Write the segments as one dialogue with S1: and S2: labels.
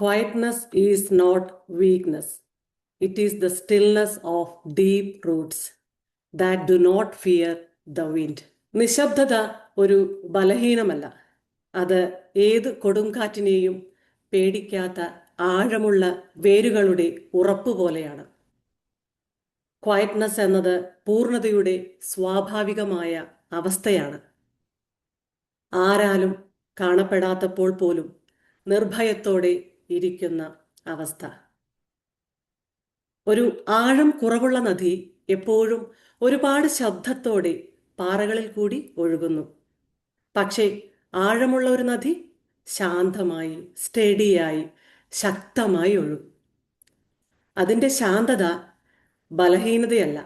S1: Quietness is not weakness. It is the stillness of deep roots that do not fear the wind. നിശബ്ദത ഒരു ബലഹീനമല്ല. അത് ഏത് കൊടുങ്കാറ്റിനെയും പേടിക്കാത്ത ആഴമുള്ള വേരുകളുടെ ഉറപ്പ് പോലെയാണ്. ക്വയറ്റ്നസ് എന്നത് പൂർണ്ണതയുടെ സ്വാഭാവികമായ അവസ്ഥയാണ്. ആരാലും കാണപ്പെടാത്തപ്പോൾ പോലും നിർഭയത്തോടെ ഇരിക്കുന്ന അവസ്ഥ. ഒരു ആഴം കുറവുള്ള നദി എപ്പോഴും ഒരുപാട് ശബ്ദത്തോടെ പാറകളിൽ കൂടി ഒഴുകുന്നു. പക്ഷേ ആഴമുള്ള ഒരു നദി ശാന്തമായി, സ്റ്റഡിയായി, ശക്തമായി ഒഴുകും. അതിൻ്റെ ശാന്തത ബലഹീനതയല്ല,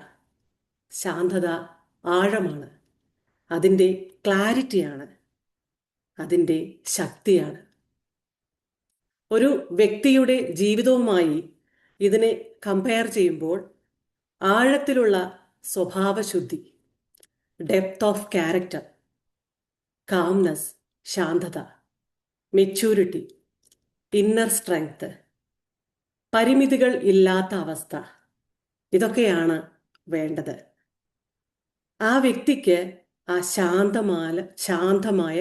S1: ശാന്തത ആഴമാണ്. അതിൻ്റെ ക്ലാരിറ്റിയാണ്, അതിൻ്റെ ശക്തിയാണ്. ഒരു വ്യക്തിയുടെ ജീവിതവുമായി ഇതിനെ കമ്പയർ ചെയ്യുമ്പോൾ ആഴത്തിലുള്ള സ്വഭാവശുദ്ധി, ഡെപ്ത് ഓഫ് ക്യാരക്ടർ, കാംനെസ്, ശാന്തത, മെച്യൂരിറ്റി, ഇന്നർ സ്ട്രെങ്ത്, പരിമിതികൾ ഇല്ലാത്ത അവസ്ഥ, ഇതൊക്കെയാണ് വേണ്ടത്. ആ വ്യക്തിക്ക് ആ ശാന്തമായ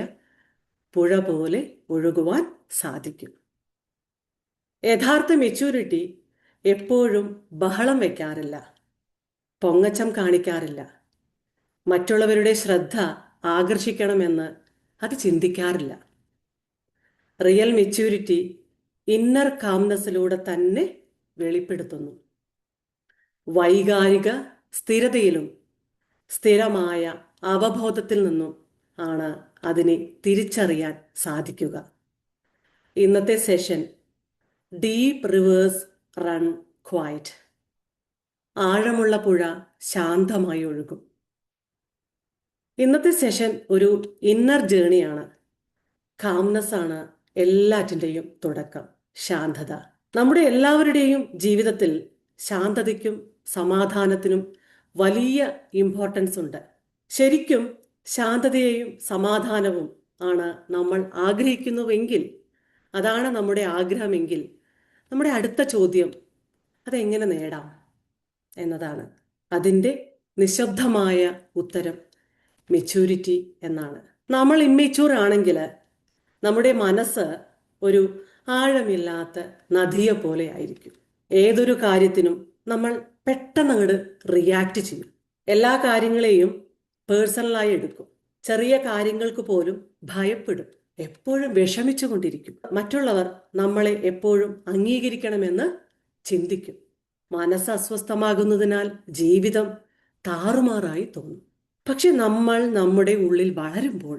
S1: പുഴ പോലെ ഒഴുകുവാൻ സാധിക്കും. യഥാർത്ഥ മെച്യൂരിറ്റി എപ്പോഴും ബഹളം വയ്ക്കാറില്ല, പൊങ്ങച്ചം കാണിക്കാറില്ല, മറ്റുള്ളവരുടെ ശ്രദ്ധ ആകർഷിക്കണമെന്ന് അത് ചിന്തിക്കാറില്ല. റിയൽ മെച്യൂരിറ്റി ഇന്നർ കാംനെസ്സിലൂടെ തന്നെ വെളിപ്പെടുത്തുന്നു. വൈകാരിക സ്ഥിരതയിലും സ്ഥിരമായ അവബോധത്തിൽ നിന്നും ആണ് അതിനെ തിരിച്ചറിയാൻ സാധിക്കുക. ഇന്നത്തെ session deep reverse run quiet. ആഴമുള്ള പുഴ ശാന്തമായി ഒഴുകും. ഇന്നത്തെ സെഷൻ ഒരു ഇന്നർ ജേണിയാണ്. കാംനെസ് ആണ് എല്ലാറ്റിൻ്റെയും തുടക്കം, ശാന്തത. നമ്മുടെ എല്ലാവരുടെയും ജീവിതത്തിൽ ശാന്തതയ്ക്കും സമാധാനത്തിനും വലിയ ഇമ്പോർട്ടൻസ് ഉണ്ട്. ശരിക്കും ശാന്തതയെയും സമാധാനവും ആണ് നമ്മൾ ആഗ്രഹിക്കുന്നുവെങ്കിൽ, അതാണ് നമ്മുടെ ആഗ്രഹമെങ്കിൽ, നമ്മുടെ അടുത്ത ചോദ്യം അതെങ്ങനെ നേടാം എന്നതാണ്. അതിൻ്റെ നിശബ്ദമായ ഉത്തരം മെച്യൂരിറ്റി എന്നാണ്. നമ്മൾ ഇമ്മെച്യൂർ ആണെങ്കിൽ നമ്മുടെ മനസ്സ് ഒരു ആഴമില്ലാത്ത നദിയെ പോലെ ആയിരിക്കും. ഏതൊരു കാര്യത്തിനും നമ്മൾ പെട്ടെന്ന് അങ്ങോട്ട് റിയാക്ട് ചെയ്യും. എല്ലാ കാര്യങ്ങളെയും പേഴ്സണലായി എടുക്കും. ചെറിയ കാര്യങ്ങൾക്ക് പോലും ഭയപ്പെടും. എപ്പോഴും വിഷമിച്ചു കൊണ്ടിരിക്കും. മറ്റുള്ളവർ നമ്മളെ എപ്പോഴും അംഗീകരിക്കണമെന്ന് ചിന്തിക്കും. മനസ്സ് അസ്വസ്ഥമാകുന്നതിനാൽ ജീവിതം താറുമാറായി തോന്നും. പക്ഷെ നമ്മൾ നമ്മുടെ ഉള്ളിൽ വളരുമ്പോൾ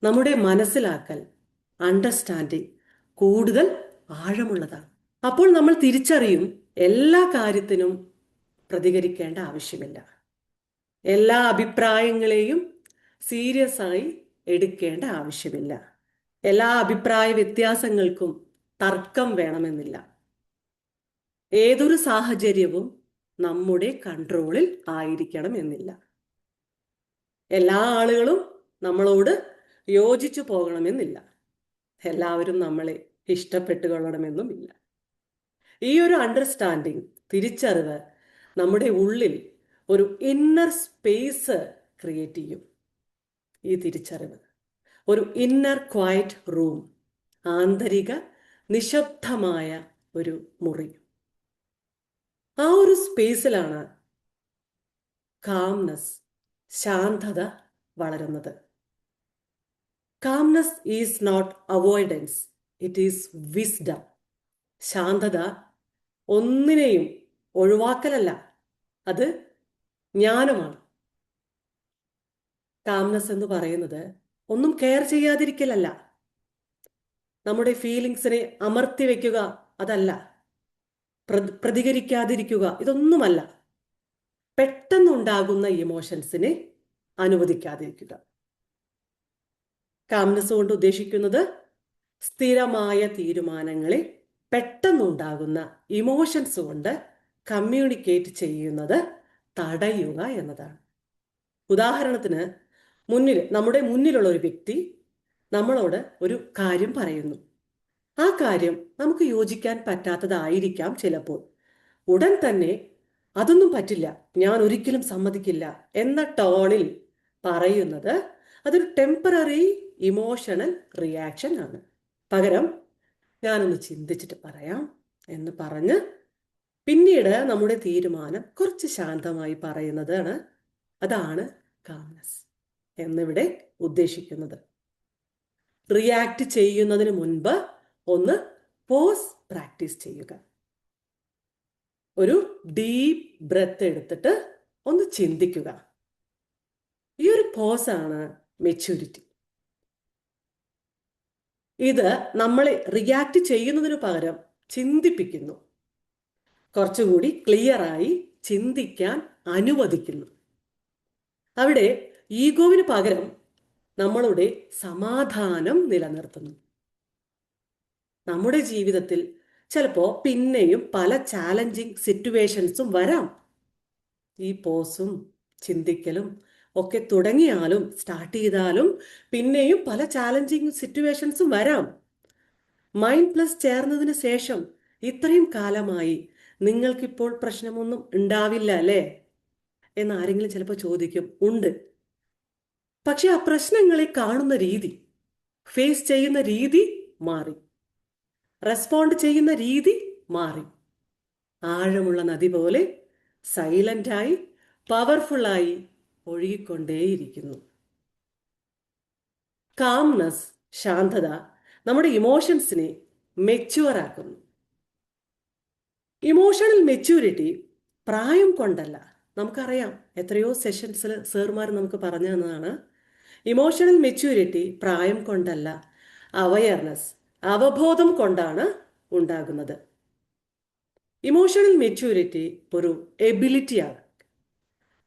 S1: നമ്മുടെ മനസ്സിലാക്കൽ, അണ്ടർസ്റ്റാൻഡിങ് കൂടുതൽ ആഴമുള്ളതാണ്. അപ്പോൾ നമ്മൾ തിരിച്ചറിയും, എല്ലാ കാര്യത്തിനും പ്രതികരിക്കേണ്ട ആവശ്യമില്ല. എല്ലാ അഭിപ്രായങ്ങളെയും സീരിയസ് ആയി എടുക്കേണ്ട ആവശ്യമില്ല. എല്ലാ അഭിപ്രായ വ്യത്യാസങ്ങൾക്കും തർക്കം വേണമെന്നില്ല. ഏതൊരു സാഹചര്യവും നമ്മുടെ കൺട്രോളിൽ ആയിരിക്കണം എന്നില്ല. എല്ലാ ആളുകളും നമ്മളോട് യോജിച്ചു പോകണമെന്നില്ല. എല്ലാവരും നമ്മളെ ഇഷ്ടപ്പെട്ടുകൊള്ളണമെന്നുമില്ല. ഈ ഒരു അണ്ടർസ്റ്റാൻഡിങ്, തിരിച്ചറിവ് നമ്മുടെ ഉള്ളിൽ ഒരു ഇന്നർ സ്പേസ് ക്രിയേറ്റ് ചെയ്യും. ഈ തിരിച്ചറിവ് ഒരു ഇന്നർ ക്വയറ്റ് റൂം, ആന്തരിക നിശബ്ദമായ ഒരു മുറി. ആ ഒരു സ്പേസിലാണ് കാംനെസ്, ശാന്തത വളരുന്നത്. Calmness is not avoidance, it is wisdom. ശാന്തത ഒന്നിനെയും ഒഴിവാക്കലല്ല, അത് ജ്ഞാനമാണ്. കാംനെസ് എന്ന് പറയുന്നത് ഒന്നും കെയർ ചെയ്യാതിരിക്കലല്ല, നമ്മുടെ ഫീലിങ്സിനെ അമർത്തി വയ്ക്കുക അതല്ല, പ്രതികരിക്കാതിരിക്കുക ഇതൊന്നുമല്ല. പെട്ടെന്നുണ്ടാകുന്ന ഇമോഷൻസിനെ അനുവദിക്കാതിരിക്കുക. കാംനെസ് കൊണ്ട് ഉദ്ദേശിക്കുന്നത് സ്ഥിരമായ തീരുമാനങ്ങളെ പെട്ടെന്നുണ്ടാകുന്ന ഇമോഷൻസ് കൊണ്ട് കമ്മ്യൂണിക്കേറ്റ് ചെയ്യുന്നത് തടയുക എന്നതാണ്. ഉദാഹരണത്തിന്, നമ്മുടെ മുന്നിലുള്ള ഒരു വ്യക്തി നമ്മളോട് ഒരു കാര്യം പറയുന്നു. ആ കാര്യം നമുക്ക് യോജിക്കാൻ പറ്റാത്തതായിരിക്കാം ചിലപ്പോൾ. ഉടൻ തന്നെ അതൊന്നും പറ്റില്ല, ഞാൻ ഒരിക്കലും സമ്മതിക്കില്ല എന്ന ടോണിൽ പറയുന്നത് അതൊരു ടെമ്പററി ഇമോഷണൽ റിയാക്ഷൻ ആണ്. പകരം ഞാനൊന്ന് ചിന്തിച്ചിട്ട് പറയാം എന്ന് പറഞ്ഞ് പിന്നീട് നമ്മുടെ തീരുമാനം കുറച്ച് ശാന്തമായി പറയുന്നതാണ്, അതാണ് കാംനെസ് എന്നിവിടെ ഉദ്ദേശിക്കുന്നത്. റിയാക്ട് ചെയ്യുന്നതിന് മുൻപ് ഒന്ന് പോസ് പ്രാക്ടീസ് ചെയ്യുക. ഒരു ഡീപ്പ് ബ്രെത്ത് എടുത്തിട്ട് ഒന്ന് ചിന്തിക്കുക. ഈ ഒരു പോസാണ് മെച്യൂരിറ്റി. ഇത് നമ്മളെ റിയാക്ട് ചെയ്യുന്നതിന് പകരം ചിന്തിപ്പിക്കുന്നു, കുറച്ചുകൂടി ക്ലിയറായി ചിന്തിക്കാൻ അനുവദിക്കുന്നു. അവിടെ ഈഗോവിന് പകരം നമ്മളുടെ സമാധാനം നിലനിർത്തുന്നു. നമ്മുടെ ജീവിതത്തിൽ ചിലപ്പോൾ പിന്നെയും പല ചാലഞ്ചിങ് സിറ്റുവേഷൻസും വരാം. ഈ പോസും ചിന്തിക്കലും ഒക്കെ തുടങ്ങിയാലും സ്റ്റാർട്ട് ചെയ്താലും പിന്നെയും പല ചാലഞ്ചിങ് സിറ്റുവേഷൻസും വരാം. മൈൻഡ് പ്ലസ് ചേർന്നതിന് ശേഷം ഇത്രയും കാലമായി നിങ്ങൾക്കിപ്പോൾ പ്രശ്നമൊന്നും ഉണ്ടാവില്ല അല്ലേ എന്ന് ആരെങ്കിലും ചിലപ്പോൾ ചോദിക്കും. ഉണ്ട്. പക്ഷെ ആ പ്രശ്നങ്ങളെ കാണുന്ന രീതി, ഫേസ് ചെയ്യുന്ന രീതി മാറി, റെസ്പോണ്ട് ചെയ്യുന്ന രീതി മാറി. ആഴമുള്ള നദി പോലെ സൈലന്റായി പവർഫുള്ളായി ഒഴുകിക്കൊണ്ടേയിരിക്കുന്നു. കാംനെസ്, ശാന്തത നമ്മുടെ ഇമോഷൻസിനെ മെച്യൂർ ആക്കുന്നു. ഇമോഷണൽ മെച്യൂരിറ്റി പ്രായം കൊണ്ടല്ല. നമുക്കറിയാം, എത്രയോ സെഷൻസിൽ സാറുമാർ നമുക്ക് പറഞ്ഞു തന്നതാണ്, ഇമോഷണൽ മെച്യൂരിറ്റി പ്രായം കൊണ്ടല്ല, അവയർനെസ്, അവബോധം കൊണ്ടാണ് ഉണ്ടാകുന്നത്. ഇമോഷണൽ മെച്യൂരിറ്റി ഒരു എബിലിറ്റിയാണ്.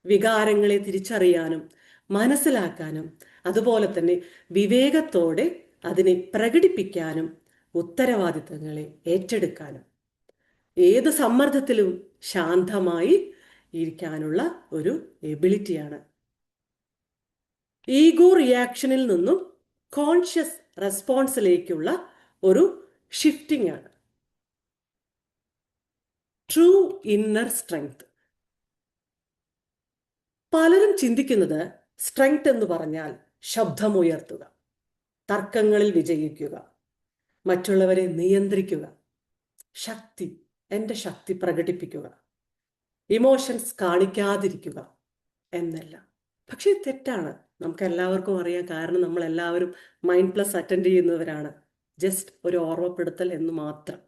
S1: വികാരങ്ങളെ തിരിച്ചറിയാനും മനസ്സിലാക്കാനും അതുപോലെ തന്നെ വിവേകത്തോടെ അതിനെ പ്രകടിപ്പിക്കാനും ഉത്തരവാദിത്തങ്ങളെ ഏറ്റെടുക്കാനും ഏത് സമ്മർദ്ദത്തിലും ശാന്തമായി ഇരിക്കാനുള്ള ഒരു എബിലിറ്റിയാണ്. ഈഗോ റിയാക്ഷനിൽ നിന്നും കോൺഷ്യസ് റെസ്പോൺസിലേക്കുള്ള ഒരു ഷിഫ്റ്റിംഗ് ആണ്. True inner strength. പലരും ചിന്തിക്കുന്നത് സ്ട്രെങ്ത് എന്ന് പറഞ്ഞാൽ ശബ്ദമുയർത്തുക, തർക്കങ്ങളിൽ വിജയിക്കുക, മറ്റുള്ളവരെ നിയന്ത്രിക്കുക, ശക്തി, എൻ്റെ ശക്തി പ്രകടിപ്പിക്കുക, ഇമോഷൻസ് കാണിക്കാതിരിക്കുക എന്നല്ല. പക്ഷേ തെറ്റാണ്. നമുക്ക് എല്ലാവർക്കും അറിയാം, കാരണം നമ്മൾ എല്ലാവരും മൈൻഡ് പ്ലസ് അറ്റൻഡ് ചെയ്യുന്നവരാണ്. ജസ്റ്റ് ഒരു ഓർമ്മപ്പെടുത്തൽ എന്ന് മാത്രം.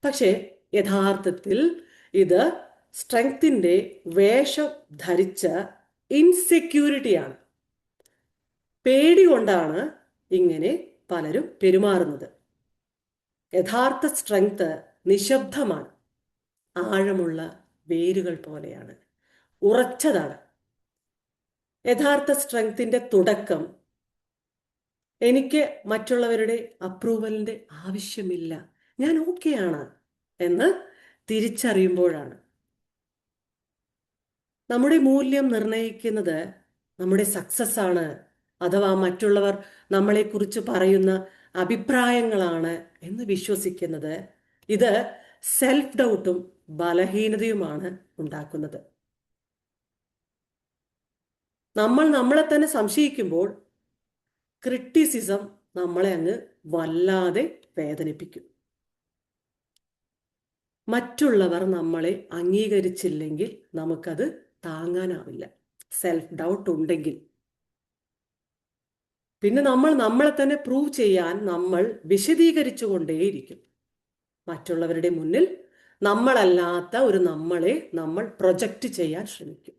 S1: പക്ഷേ യഥാർത്ഥത്തിൽ ഇത് സ്ട്രെങ്തിൻ്റെ വേഷം ധരിച്ച ഇൻസെക്യൂരിറ്റിയാണ്. പേടി കൊണ്ടാണ് ഇങ്ങനെ പലരും പെരുമാറുന്നത്. യഥാർത്ഥ സ്ട്രെങ്ത് നിശബ്ദമാണ്, ആഴമുള്ള വേരുകൾ പോലെയാണ്, ഉറച്ചതാണ്. യഥാർത്ഥ സ്ട്രെങ്തിൻ്റെ തുടക്കം എനിക്ക് മറ്റുള്ളവരുടെ അപ്രൂവലിൻ്റെ ആവശ്യമില്ല, ഞാൻ ഓക്കെയാണ് എന്ന് തിരിച്ചറിയുമ്പോഴാണ്. നമ്മുടെ മൂല്യം നിർണ്ണയിക്കുന്നത് നമ്മുടെ സക്സസ് ആണ്, അഥവാ മറ്റുള്ളവർ നമ്മളെക്കുറിച്ച് പറയുന്ന അഭിപ്രായങ്ങളാണ് എന്ന് വിശ്വസിക്കുന്നത്, ഇത് സെൽഫ് ഡൗട്ടും ബലഹീനതയുമാണ് ഉണ്ടാക്കുന്നത്. നമ്മൾ നമ്മളെ തന്നെ സംശയിക്കുമ്പോൾ ക്രിറ്റിസിസം നമ്മളെ അങ്ങ് വല്ലാതെ വേദനിപ്പിക്കും. മറ്റുള്ളവർ നമ്മളെ അംഗീകരിച്ചില്ലെങ്കിൽ നമുക്കത് താങ്ങാനാവില്ല. സെൽഫ് ഡൗട്ട് ഉണ്ടെങ്കിൽ പിന്നെ നമ്മൾ നമ്മളെ തന്നെ പ്രൂവ് ചെയ്യാൻ നമ്മൾ വിശദീകരിച്ചു കൊണ്ടേയിരിക്കും. മറ്റുള്ളവരുടെ മുന്നിൽ നമ്മളല്ലാത്ത ഒരു നമ്മളെ നമ്മൾ പ്രൊജക്റ്റ് ചെയ്യാൻ ശ്രമിക്കും.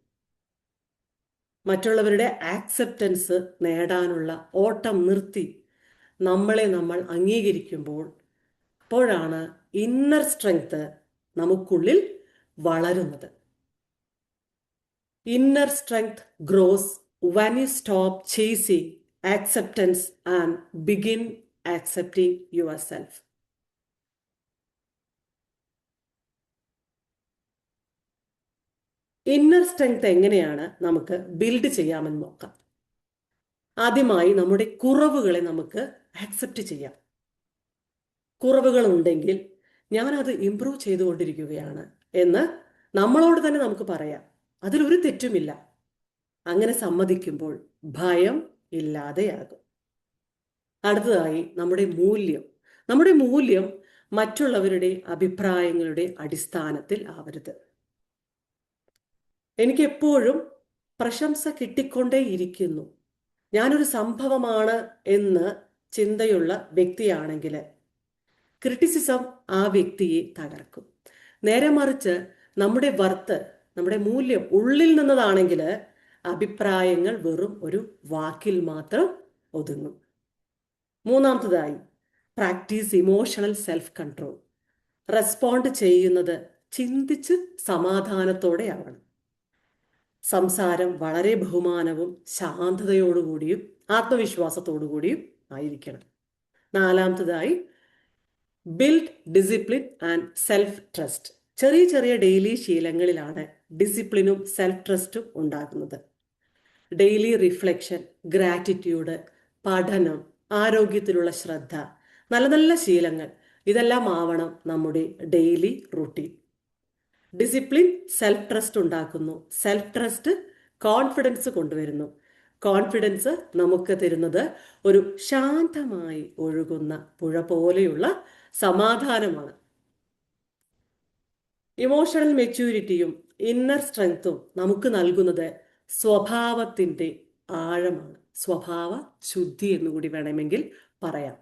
S1: മറ്റുള്ളവരുടെ ആക്സെപ്റ്റൻസ് നേടാനുള്ള ഓട്ടം നിർത്തി നമ്മളെ നമ്മൾ അംഗീകരിക്കുമ്പോൾ അപ്പോഴാണ് ഇന്നർ സ്ട്രെങ്ത് നമുക്കുള്ളിൽ വളരുന്നത്. Inner strength gross when you stop chasing acceptance and begin accepting yourself. Inner strength എങ്ങനെയാണ് നമുക്ക് ബിൽഡ് ചെയ്യാമെന്ന് നോക്കാം. ആദ്യമായി നമ്മുടെ കുറവുകളെ നമുക്ക് ആക്സെപ്റ്റ് ചെയ്യാം. കുറവുകളുണ്ടെങ്കിൽ ഞാനത് ഇംപ്രൂവ് ചെയ്തുകൊണ്ടിരിക്കുകയാണ് എന്ന് നമ്മളോട് തന്നെ നമുക്ക് പറയാം. അതിലൊരു തെറ്റുമില്ല. അങ്ങനെ സമ്മതിക്കുമ്പോൾ ഭയം ഇല്ലാതെയാകും. അടുത്തതായി നമ്മുടെ മൂല്യം മറ്റുള്ളവരുടെ അഭിപ്രായങ്ങളുടെ അടിസ്ഥാനത്തിൽ ആവരുത്. എനിക്ക് എപ്പോഴും പ്രശംസ കിട്ടിക്കൊണ്ടേയിരിക്കുന്നു, ഞാനൊരു സംഭവമാണ് എന്ന് ചിന്തയുള്ള വ്യക്തിയാണെങ്കിൽ ക്രിറ്റിസിസം ആ വ്യക്തിയെ തകർക്കും. നേരെ മറിച്ച് നമ്മുടെ മൂല്യം ഉള്ളിൽ നിന്നതാണെങ്കിൽ അഭിപ്രായങ്ങൾ വെറും ഒരു വാക്കിൽ മാത്രം ഒതുങ്ങും. മൂന്നാമത്തതായി, practice emotional self control. Respond ചെയ്യുന്നത് ചിന്തിച്ച് സമാധാനത്തോടെ ആവണം. സംസാരം വളരെ ബഹുമാനവും ശാന്തതയോടുകൂടിയും ആത്മവിശ്വാസത്തോടുകൂടിയും ആയിരിക്കണം. നാലാമത്തതായി, build discipline and self trust. ചെറിയ ചെറിയ ഡെയിലി ശീലങ്ങളിലാണ് ഡിസിപ്ലിനും സെൽഫ് ട്രസ്റ്റും ഉണ്ടാകുന്നത്. ഡെയിലി റിഫ്ലക്ഷൻ, ഗ്രാറ്റിറ്റ്യൂഡ്, പഠനം, ആരോഗ്യത്തിലുള്ള ശ്രദ്ധ, നല്ല നല്ല ശീലങ്ങൾ, ഇതെല്ലാം ആവണം നമ്മുടെ daily routine. Discipline self trust ഉണ്ടാക്കുന്നു. സെൽഫ് ട്രസ്റ്റ് കോൺഫിഡൻസ് കൊണ്ടുവരുന്നു. കോൺഫിഡൻസ് നമുക്ക് തരുന്നത് ഒരു ശാന്തമായി ഒഴുകുന്ന പുഴ പോലെയുള്ള സമാധാനമാണ്. ഇമോഷണൽ മെച്യൂരിറ്റിയും ഇന്നർ സ്ട്രെങ്ത്തും നമുക്ക് നൽകുന്നത് സ്വഭാവത്തിൻ്റെ ആഴമാണ്. സ്വഭാവ ശുദ്ധി എന്നുകൂടി വേണമെങ്കിൽ പറയാം.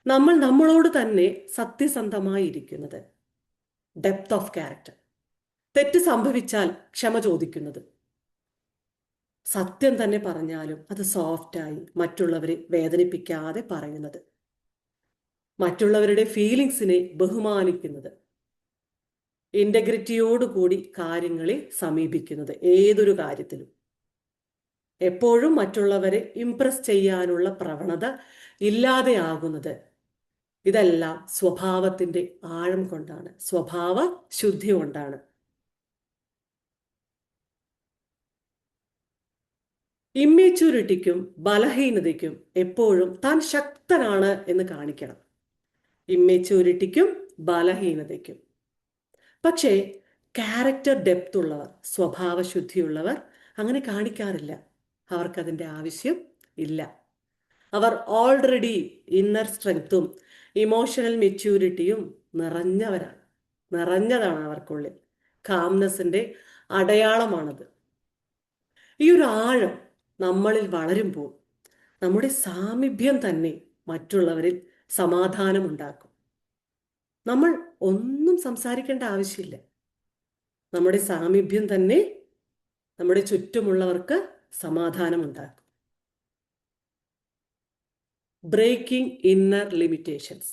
S1: നമ്മൾ നമ്മളോട് തന്നെ സത്യസന്ധമായിരിക്കുന്നത്, ഡെപ്ത് ഓഫ് ക്യാരക്ടർ. തെറ്റ് സംഭവിച്ചാൽ ക്ഷമ ചോദിക്കുന്നത്, സത്യം തന്നെ പറഞ്ഞാലും അത് സോഫ്റ്റായി മറ്റുള്ളവരെ വേദനിപ്പിക്കാതെ പറയുന്നത്, മറ്റുള്ളവരുടെ ഫീലിങ്സിനെ ബഹുമാനിക്കുന്നത്, ഇന്റഗ്രിറ്റിയോടുകൂടി കാര്യങ്ങളെ സമീപിക്കുന്നത്. ഏതൊരു കാര്യത്തിലും എപ്പോഴും മറ്റുള്ളവരെ ഇംപ്രസ് ചെയ്യാനുള്ള പ്രവണത ഇല്ലാതെയാകുന്നത്, ഇതെല്ലാം സ്വഭാവത്തിൻ്റെ ആഴം കൊണ്ടാണ്, സ്വഭാവ ശുദ്ധി കൊണ്ടാണ്. ഇമ്മെച്യൂരിറ്റിക്കും ബലഹീനതയ്ക്കും എപ്പോഴും താൻ ശക്തനാണ് എന്ന് കാണിക്കണം. ഇമ്മെച്യൂരിറ്റിക്കും ബലഹീനതയ്ക്കും. പക്ഷേ ക്യാരക്ടർ ഡെപ്ത് ഉള്ളവർ, സ്വഭാവശുദ്ധിയുള്ളവർ അങ്ങനെ കാണിക്കാറില്ല. അവർക്കതിൻ്റെ ആവശ്യം ഇല്ല. അവർ ഓൾറെഡി ഇന്നർ സ്ട്രെങ്ത്തും ഇമോഷണൽ മെച്യൂരിറ്റിയും നിറഞ്ഞതാണ് അവർക്കുള്ളിൽ. കാംനെസ്സിൻ്റെ അടയാളമാണത്. ഈ ഒരു ആഴം നമ്മളിൽ വളരുമ്പോൾ നമ്മുടെ സാമീപ്യം തന്നെ മറ്റുള്ളവരിൽ സമാധാനമുണ്ടാക്കും. നമ്മൾ ഒന്നും സംസാരിക്കേണ്ട ആവശ്യമില്ല. നമ്മുടെ സാമീപ്യം തന്നെ നമ്മുടെ ചുറ്റുമുള്ളവർക്ക് സമാധാനമുണ്ടാക്കും. Breaking inner limitations.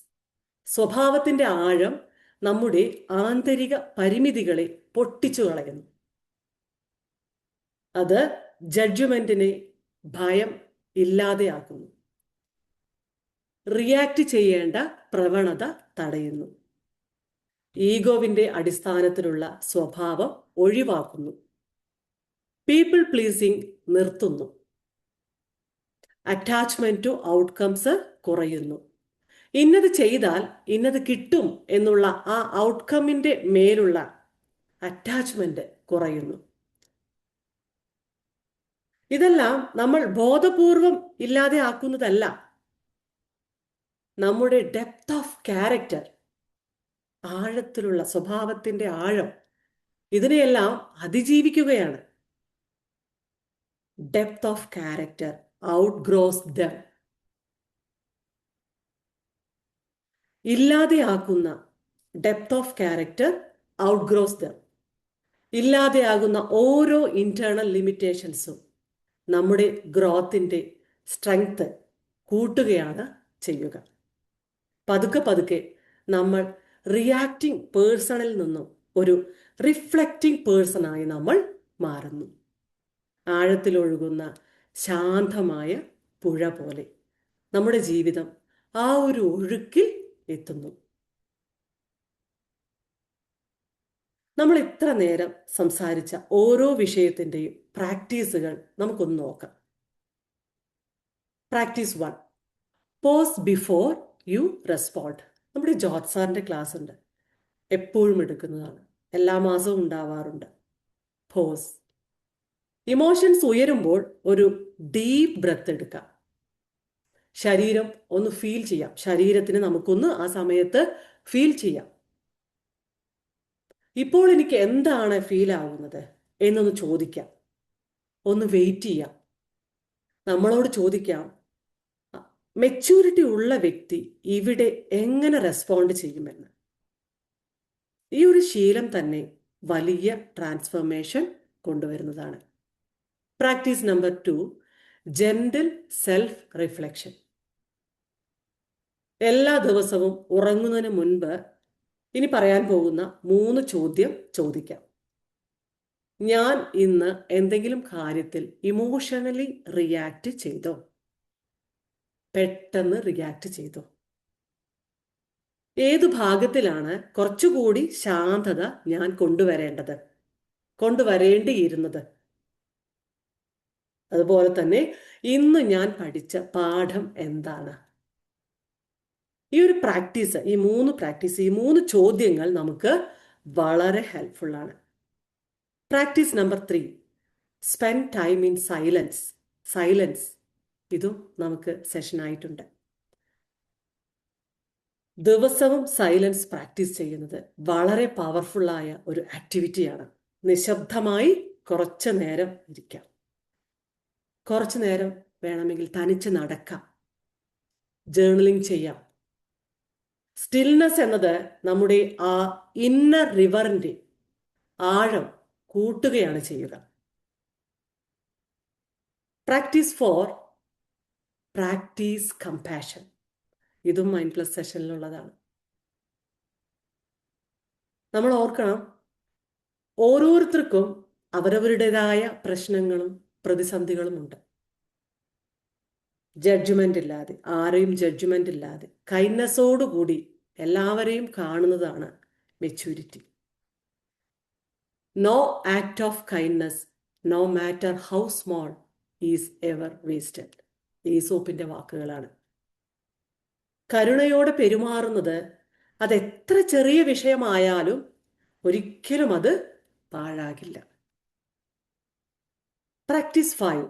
S1: സ്വഭാവത്തിൻ്റെ ആഴം നമ്മുടെ ആന്തരിക പരിമിതികളെ പൊട്ടിച്ചു കളയുന്നു. അത് ജഡ്ജ്മെന്റിനെ, ഭയം ഇല്ലാതെയാക്കുന്നു. റിയാക്ട് ചെയ്യേണ്ട പ്രവണത തടയുന്നു. ഈഗോവിൻ്റെ അടിസ്ഥാനത്തിലുള്ള സ്വഭാവം ഒഴിവാക്കുന്നു. പീപ്പിൾ പ്ലീസിംഗ് നിർത്തുന്നു. അറ്റാച്ച്മെന്റ് ടു ഔട്ട്കംസ് കുറയുന്നു. ഇന്നത് ചെയ്താൽ ഇന്നത് കിട്ടും എന്നുള്ള ആ ഔട്ട്കമ്മിൻ്റെ മേലുള്ള അറ്റാച്ച്മെന്റ് കുറയുന്നു. ഇതെല്ലാം നമ്മൾ ബോധപൂർവം ഇല്ലാതെ ആക്കുന്നതല്ല. നമ്മുടെ ഡെപ്ത് ഓഫ് ക്യാരക്ടർ, ആഴത്തിലുള്ള സ്വഭാവത്തിൻ്റെ ആഴം, ഇതിനെയെല്ലാം അതിജീവിക്കുകയാണ്. Depth of character outgrows them. ഇല്ലാതെയാക്കുന്ന depth of character outgrows them. ഇല്ലാതെയാകുന്ന ഓരോ ഇന്റേണൽ ലിമിറ്റേഷൻസും നമ്മുടെ ഗ്രോത്തിൻ്റെ സ്ട്രെങ്ത് കൂട്ടുകയാണ് ചെയ്യുക. പതുക്കെ പതുക്കെ നമ്മൾ റിയാക്റ്റിംഗ് പേഴ്സണിൽ നിന്നും ഒരു റിഫ്ലക്റ്റിംഗ് പേഴ്സണായി നമ്മൾ മാറുന്നു. ആഴത്തിലൊഴുകുന്ന ശാന്തമായ പുഴ പോലെ നമ്മുടെ ജീവിതം ആ ഒരു ഒഴുക്കിൽ എത്തുന്നു. നമ്മൾ ഇത്ര നേരം സംസാരിച്ച ഓരോ വിഷയത്തിൻ്റെയും പ്രാക്ടീസുകൾ നമുക്കൊന്ന് നോക്കാം. Practice 1. Pause before you respond. നമ്മുടെ ജോർജ് സാറിൻ്റെ ക്ലാസ് ഉണ്ട്, എപ്പോഴും എടുക്കുന്നതാണ്, എല്ലാ മാസവും ഉണ്ടാവാറുണ്ട്. പോസ്. ഇമോഷൻസ് ഉയരുമ്പോൾ ഒരു ഡീപ്പ് ബ്രെത്ത് എടുക്കാം. ശരീരം ഒന്ന് ഫീൽ ചെയ്യാം, ശരീരത്തിന് നമുക്കൊന്ന് ആ സമയത്ത് ഫീൽ ചെയ്യാം. ഇപ്പോൾ എനിക്ക് എന്താണ് ഫീൽ ആവുന്നത് എന്നൊന്ന് ചോദിക്കാം. ഒന്ന് വെയിറ്റ് ചെയ്യാം. നമ്മളോട് ചോദിക്കാം, മെച്യൂരിറ്റി ഉള്ള വ്യക്തി ഇവിടെ എങ്ങനെ റെസ്പോണ്ട് ചെയ്യുമെന്ന്. ഈ ഒരു ശീലം തന്നെ വലിയ ട്രാൻസ്ഫർമേഷൻ കൊണ്ടുവരുന്നതാണ്. Practice number 2, gentle self reflection. എല്ലാ ദിവസവും ഉറങ്ങുന്നതിന് മുൻപ് ഇനി പറയാൻ പോകുന്ന 3 ചോദ്യം ചോദിക്കാം. ഞാൻ ഇന്ന് എന്തെങ്കിലും കാര്യത്തിൽ ഇമോഷണലി റിയാക്ട് ചെയ്തോ? പെട്ടെന്ന് റിയാക്ട് ചെയ്തോ? ഏതു ഭാഗത്തിലാണ് കുറച്ചുകൂടി ശാന്തത ഞാൻ കൊണ്ടുവരേണ്ടിയിരുന്നത്? അതുപോലെ തന്നെ ഇന്ന് ഞാൻ പഠിച്ച പാഠം എന്താണ്? ഈ ഒരു പ്രാക്ടീസ്, ഈ 3 ചോദ്യങ്ങൾ നമുക്ക് വളരെ ഹെൽപ്ഫുൾ ആണ്. Practice number 3, spend time in silence. ഇതും നമുക്ക് സെഷനായിട്ടുണ്ട്. ദിവസവും സൈലൻസ് പ്രാക്ടീസ് ചെയ്യുന്നത് വളരെ പവർഫുള്ളായ ഒരു ആക്ടിവിറ്റിയാണ്. നിശബ്ദമായി കുറച്ചു നേരം ഇരിക്കാം, കുറച്ചു നേരം വേണമെങ്കിൽ തനിച്ച് നടക്കാം, ജേർണലിംഗ് ചെയ്യാം. സ്റ്റിൽനെസ് എന്നത് നമ്മുടെ ആ ഇന്നർ റിവറിൻ്റെ ആഴം കൂട്ടുകയാണ് ചെയ്യുക. Practice compassion. ഇതും മൈൻഡ് പ്ലസ് സെഷനിലുള്ളതാണ്. നമ്മൾ ഓർക്കണം, ഓരോരുത്തർക്കും അവരവരുടേതായ പ്രശ്നങ്ങളും പ്രതിസന്ധികളും ഉണ്ട്. ജഡ്ജ്മെന്റ് ഇല്ലാതെ, ആരെയും ജഡ്ജ്മെന്റ് ഇല്ലാതെ കൈൻഡ്നെസ്സോടുകൂടി എല്ലാവരെയും കാണുന്നതാണ് maturity. No act of kindness, no matter how small, is ever wasted. ഈസോപ്പിന്റെ വാക്കുകളാണ്. കരുണയോടെ പെരുമാറുന്നത് അതെത്ര ചെറിയ വിഷയമായാലും ഒരിക്കലും അത് പാഴാകില്ല. Practice 5,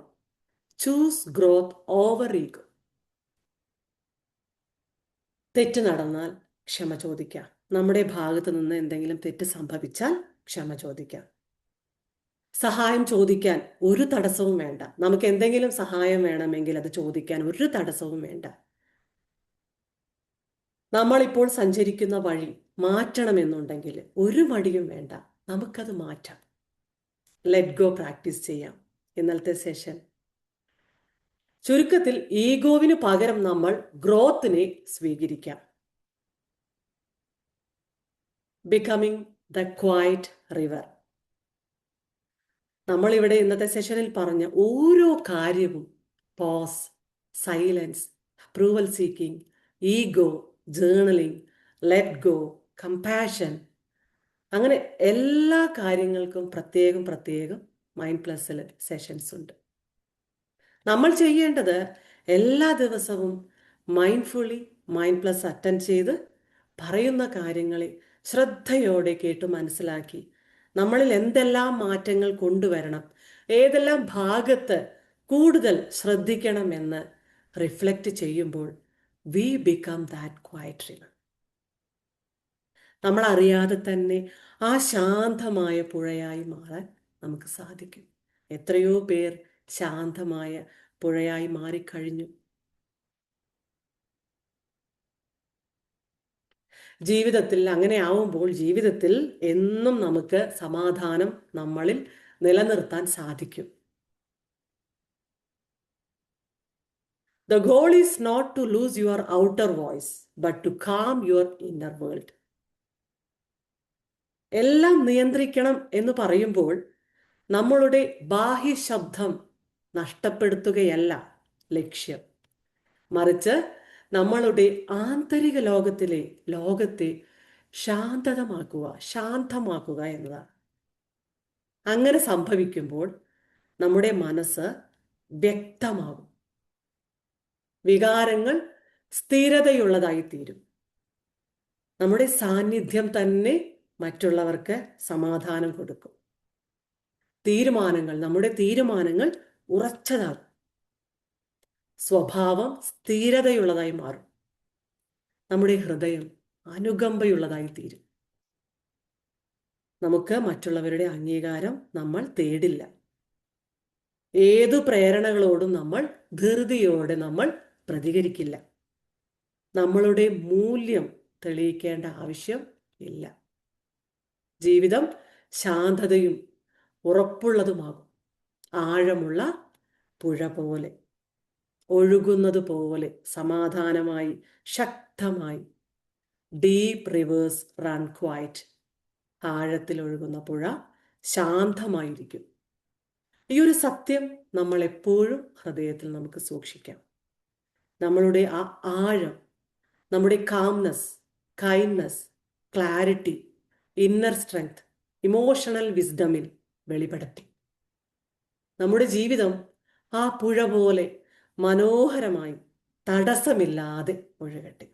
S1: choose growth over ego. തെറ്റ് നടന്നാൽ ക്ഷമ ചോദിക്കാം. നമ്മുടെ ഭാഗത്ത് നിന്ന് എന്തെങ്കിലും തെറ്റ് സംഭവിച്ചാൽ ക്ഷമ ചോദിക്കാം. സഹായം ചോദിക്കാൻ ഒരു തടസ്സവും വേണ്ട. നമുക്ക് എന്തെങ്കിലും സഹായം വേണമെങ്കിൽ അത് ചോദിക്കാൻ ഒരു തടസ്സവും വേണ്ട. നമ്മളിപ്പോൾ സഞ്ചരിക്കുന്ന വഴി മാറ്റണമെന്നുണ്ടെങ്കിൽ ഒരു മടിയും വേണ്ട, നമുക്കത് മാറ്റാം. ലെറ്റ് ഗോ പ്രാക്ടീസ് ചെയ്യാം ഇന്നലത്തെ സെഷൻ. ചുരുക്കത്തിൽ, ഈഗോവിന് പകരം നമ്മൾ ഗ്രോത്തിനെ സ്വീകരിക്കാം. Becoming the quiet river. നമ്മളിവിടെ ഇന്നത്തെ സെഷനിൽ പറഞ്ഞ ഓരോ കാര്യവും, pause, silence, approval seeking, ego, journaling, let go, compassion, അങ്ങനെ എല്ലാ കാര്യങ്ങൾക്കും പ്രത്യേകം മൈൻഡ് പ്ലസിൽ സെഷൻസ് ഉണ്ട്. നമ്മൾ ചെയ്യേണ്ടത് എല്ലാ ദിവസവും മൈൻഡ്ഫുള്ളി മൈൻഡ് പ്ലസ് അറ്റൻഡ് ചെയ്ത് പറയുന്ന കാര്യങ്ങളെ ശ്രദ്ധയോടെ കേട്ട് മനസ്സിലാക്കി നമ്മളിൽ എന്തെല്ലാം മാറ്റങ്ങൾ കൊണ്ടുവരണം, ഏതെല്ലാം ഭാഗത്ത് കൂടുതൽ ശ്രദ്ധിക്കണമെന്ന് റിഫ്ലക്റ്റ് ചെയ്യുമ്പോൾ we become that quiet river. നമ്മൾ അറിയാതെ തന്നെ ആ ശാന്തമായ പുഴയായി മാറാൻ നമുക്ക് സാധിക്കും. എത്രയോ പേർ ശാന്തമായ പുഴയായി മാറിക്കഴിഞ്ഞു. ജീവിതത്തിൽ അങ്ങനെ ആവുമ്പോൾ ജീവിതത്തിൽ എന്നും നമുക്ക് സമാധാനം നമ്മളിൽ നിലനിർത്താൻ സാധിക്കും. The goal is not to lose your outer voice, but to calm your inner world. എല്ലാം നിയന്ത്രിക്കണം എന്ന് പറയുമ്പോൾ നമ്മളുടെ ബാഹ്യ ശബ്ദം നഷ്ടപ്പെടുത്തുകയല്ല ലക്ഷ്യം, മറിച്ച് നമ്മളുടെ ആന്തരിക ലോകത്തെ ശാന്തമാക്കുക എന്നതാണ്. അങ്ങനെ സംഭവിക്കുമ്പോൾ നമ്മുടെ മനസ്സ് വ്യക്തമാകും, വികാരങ്ങൾ സ്ഥിരതയുള്ളതായി തീരും. നമ്മുടെ സാന്നിധ്യം തന്നെ മറ്റുള്ളവർക്ക് സമാധാനം കൊടുക്കും. നമ്മുടെ തീരുമാനങ്ങൾ ഉറച്ചതാകും. സ്വഭാവം സ്ഥിരതയുള്ളതായി മാറും. നമ്മുടെ ഹൃദയം അനുകമ്പയുള്ളതായി തീരും. നമുക്ക് മറ്റുള്ളവരുടെ അംഗീകാരം നമ്മൾ തേടില്ല. ഏതു പ്രേരണകളോടും നമ്മൾ ധൃതിയോടെ നമ്മൾ പ്രതികരിക്കില്ല. നമ്മളുടെ മൂല്യം തെളിയിക്കേണ്ട ആവശ്യം ഇല്ല. ജീവിതം ശാന്തതയും ഉറപ്പുള്ളതുമാകും. ആഴമുള്ള പുഴ പോലെ, ഒഴുകുന്നത് പോലെ സമാധാനമായി, ശക്തമായി. Deep reverse run quite. ആഴത്തിൽ ഒഴുകുന്ന പുഴ ശാന്തമായിരിക്കും. ഈ ഒരു സത്യം നമ്മൾ എപ്പോഴും ഹൃദയത്തിൽ നമുക്ക് സൂക്ഷിക്കാം. നമ്മളുടെ ആ ആഴം, നമ്മുടെ calmness, kindness, clarity, inner strength, emotional വിസ്ഡമിൽ വെളിപ്പെടുത്തി നമ്മുടെ ജീവിതം ആ പുഴ പോലെ മനോഹരമായി തടസ്സമില്ലാതെ ഒഴുകട്ടെ.